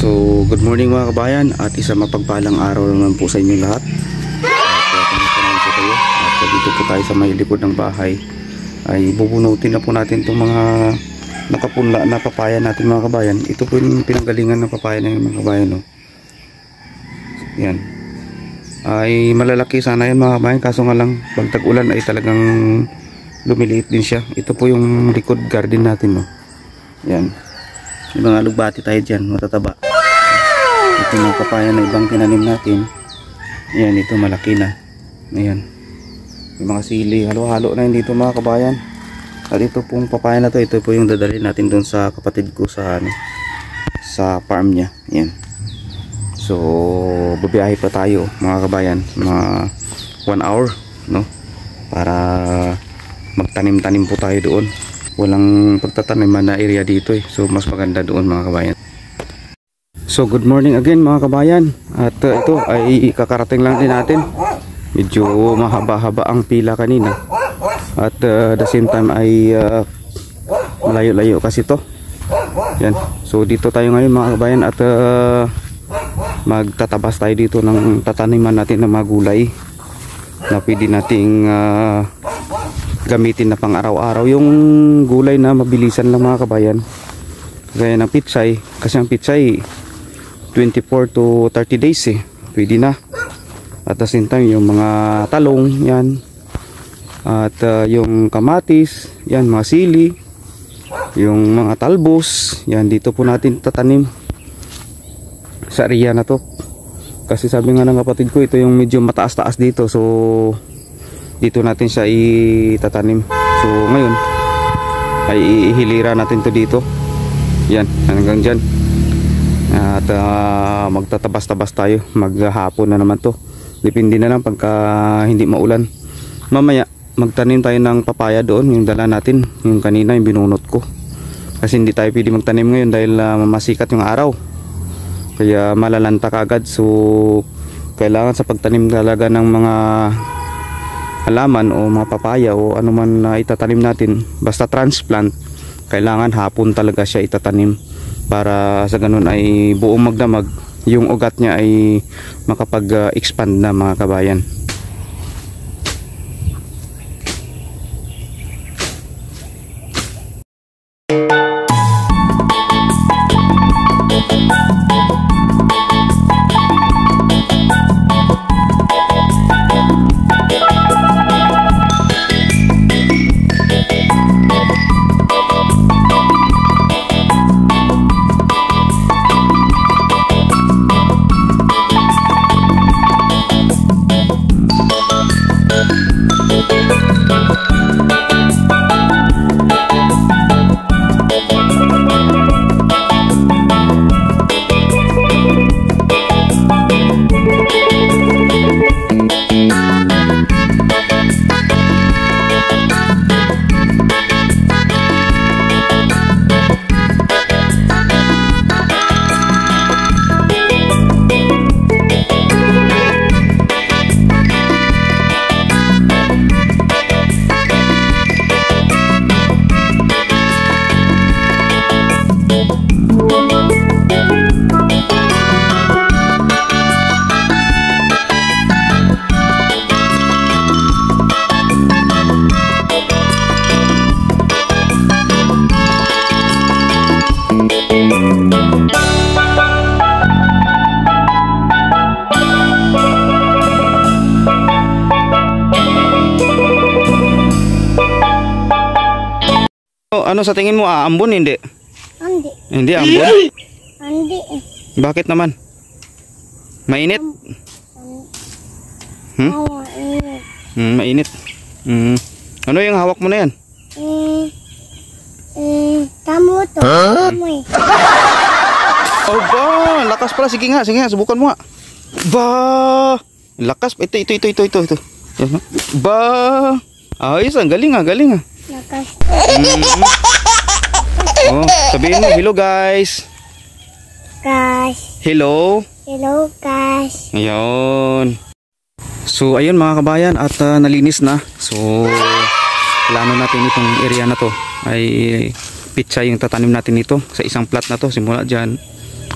So, good morning mga kabayan at isang mapagpalang araw naman po sa inyo lahat. At dito po tayo sa may likod ng bahay ay bubunutin na po natin itong mga nakapunla na papaya natin mga kabayan. Ito po yung pinanggalingan ng papaya ng mga kabayan, no? Yan. Ay malalaki sana yan mga kabayan, kaso nga lang pag tag-ulan ay talagang lumiliit din siya. Ito po yung likod garden natin, no? Yan. May mga lugbati tayo dyan, matataba. Ito yung papaya na ibang tinanim natin. Yan, ito malaki na. Ayan. May mga sili, halo-halo na yun dito mga kabayan. At ito pong papaya na to, ito po yung dadalhin natin doon sa kapatid ko sa sa farm niya. Yan. So, babiyahe pa tayo mga kabayan, mga 1 hour, no? Para magtanim-tanim po tayo doon. Walang pagtataniman na area dito eh. So mas maganda doon mga kabayan. So good morning again mga kabayan. At ito ay kakarating lang din natin. Medyo mahaba-haba ang pila kanina. At the same time ay malayo-layo kasi to. Yan. So dito tayo ngayon mga kabayan. At magtatabas tayo dito ng tataniman natin ng mga gulay na pwede nating gamitin na pang araw-araw. Yung gulay na mabilisan lang mga kabayan, gaya ng pitsay, kasi ang pitsay 24 to 30 days eh, pwede na. At the same time yung mga talong yan, at yung kamatis yan, mga sili, yung mga talbos yan, dito po natin tatanim sa area na to. Kasi sabi nga ng kapatid ko, ito yung medyo mataas-taas dito, so dito natin siya itatanim. So ngayon ay ihilira natin to dito. Yan, hanggang dyan. At magtatabas-tabas tayo. Maghapon na naman to. Depende na lang pagka hindi maulan. Mamaya magtanim tayo ng papaya doon, yung dala natin, yung kanina yung binunot ko. Kasi hindi tayo pwede magtanim ngayon dahil mamasikat yung araw, kaya malalanta kaagad. So kailangan sa pagtanim talaga ng mga halaman o mga papaya o ano man na itatanim natin, basta transplant, kailangan hapon talaga siya itatanim para sa ganun ay buong magdamag yung ugat niya ay makapag-expand na mga kabayan. Ano sa tingin mo, aambon hindi? Hindi. Hindi aambon? Hindi. Bakit naman? Mainit? Mainit. Mainit. Ano yung hawak mo na yan? Tamo to. Amoy. Oh ba, lakas pala. Sige nga, subukan mo nga. Ba, lakas. Ito. Ba, ayos, ang galing ah. Lakas. Oh, sabihin mo, hello guys. Hello. Hello guys. Ayun. So ayun mga kabayan, at nalinis na. So plano natin itong area na to ay pitsay yung tatanim natin nito sa isang plat na to. Simula dyan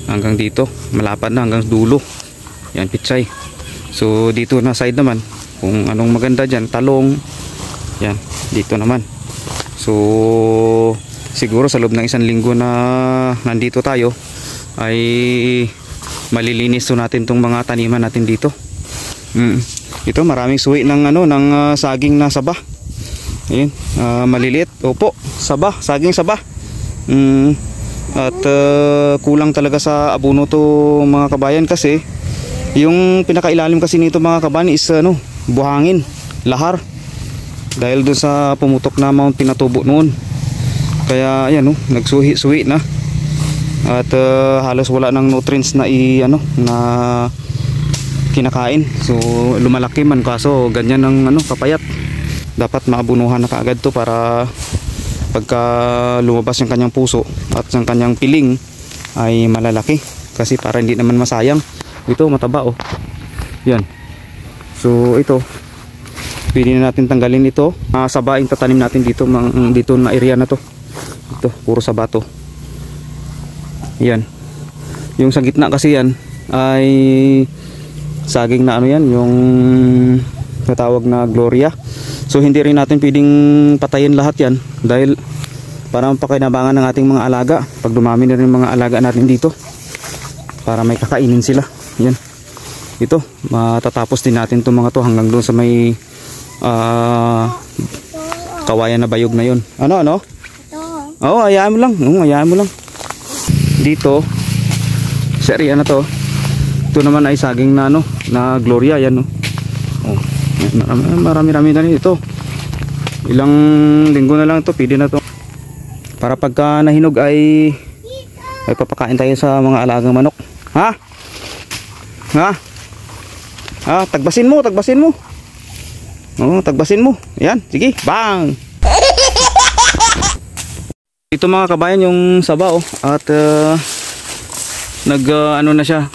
hanggang dito, malapad na hanggang dulo. Yan, pitsay. So dito na side naman, kung anong maganda dyan, talong. Yan, dito naman. So siguro sa loob ng 1 linggo na nandito tayo ay malilinis to natin tong mga taniman natin dito. Ito maraming suwi ng ng saging na saba. Ayun, maliliit. Opo, saba, saging saba. At kulang talaga sa abono to mga kabayan, kasi yung pinakailalim kasi nito mga kabayan is buhangin, lahar. Dahil doon sa pumutok na Mount Pinatubo noon. Kaya ayan nagsuhi-suhi na. At halos wala ng nutrients na na kinakain. So lumalaki man, kaso ganyan ng papayat. Dapat maabunuhan na kaagad to para pagka lumabas yung kanyang puso at yung kanyang piling ay malalaki, kasi para hindi naman masayang. Ito mataba yan. So ito pwede na natin tanggalin ito. Saba yung tatanim natin dito, dito na area na to. Ito puro saba to. Yan, yung sa gitna kasi yan ay saging na yan, yung natawag na Gloria. So hindi rin natin pwedeng patayin lahat yan, dahil para mapakinabangan ng ating mga alaga pag dumami na rin mga alaga natin dito, para may kakainin sila. Yan, ito matatapos din natin itong mga to hanggang doon sa may kawayan na bayog na yun. Ano? Oo, hayaan mo lang. Hayaan mo lang. Dito sa area na to, ito naman ay saging na na Gloria. Yan marami na rin ito. Ilang linggo na lang ito, pwede na to. Para pagka nahinog ay papakain tayo sa mga alagang manok. Ha? Tagbasin mo. Tagbasin mo. Yan, sige, bang. Ito mga kabayan yung saba at na siya,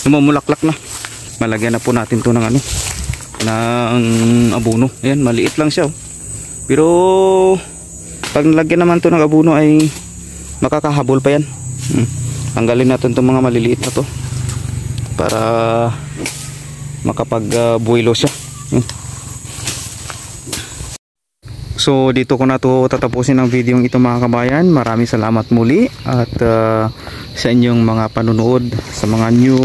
lumumulaklak na. Malagyan na po natin to ng ng abono. Ayan, maliit lang siya pero pag nalagyan naman to ng abono ay makakahabol pa yan. Tanggalin natin itong mga maliliit na to para makapag-buwilo siya. So dito ko na to tatapusin ang video ito mga kabayan. Maraming salamat muli at sa inyong mga panunood, sa mga new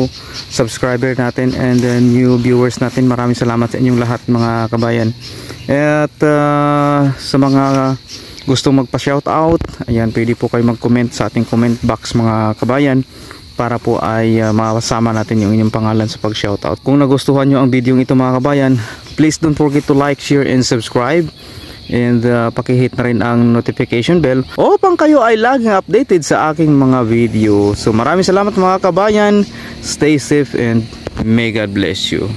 subscriber natin and new viewers natin. Maraming salamat sa inyong lahat mga kabayan. At sa mga gustong magpa-shoutout, ayan, pwede po kayo mag-comment sa ating comment box mga kabayan, para po ay makasama natin yung inyong pangalan sa pag-shoutout. Kung nagustuhan nyo ang video ito mga kabayan, please don't forget to like, share and subscribe. And pakihit na rin ang notification bell upang kayo ay laging updated sa aking mga video. So maraming salamat mga kabayan. Stay safe and may God bless you.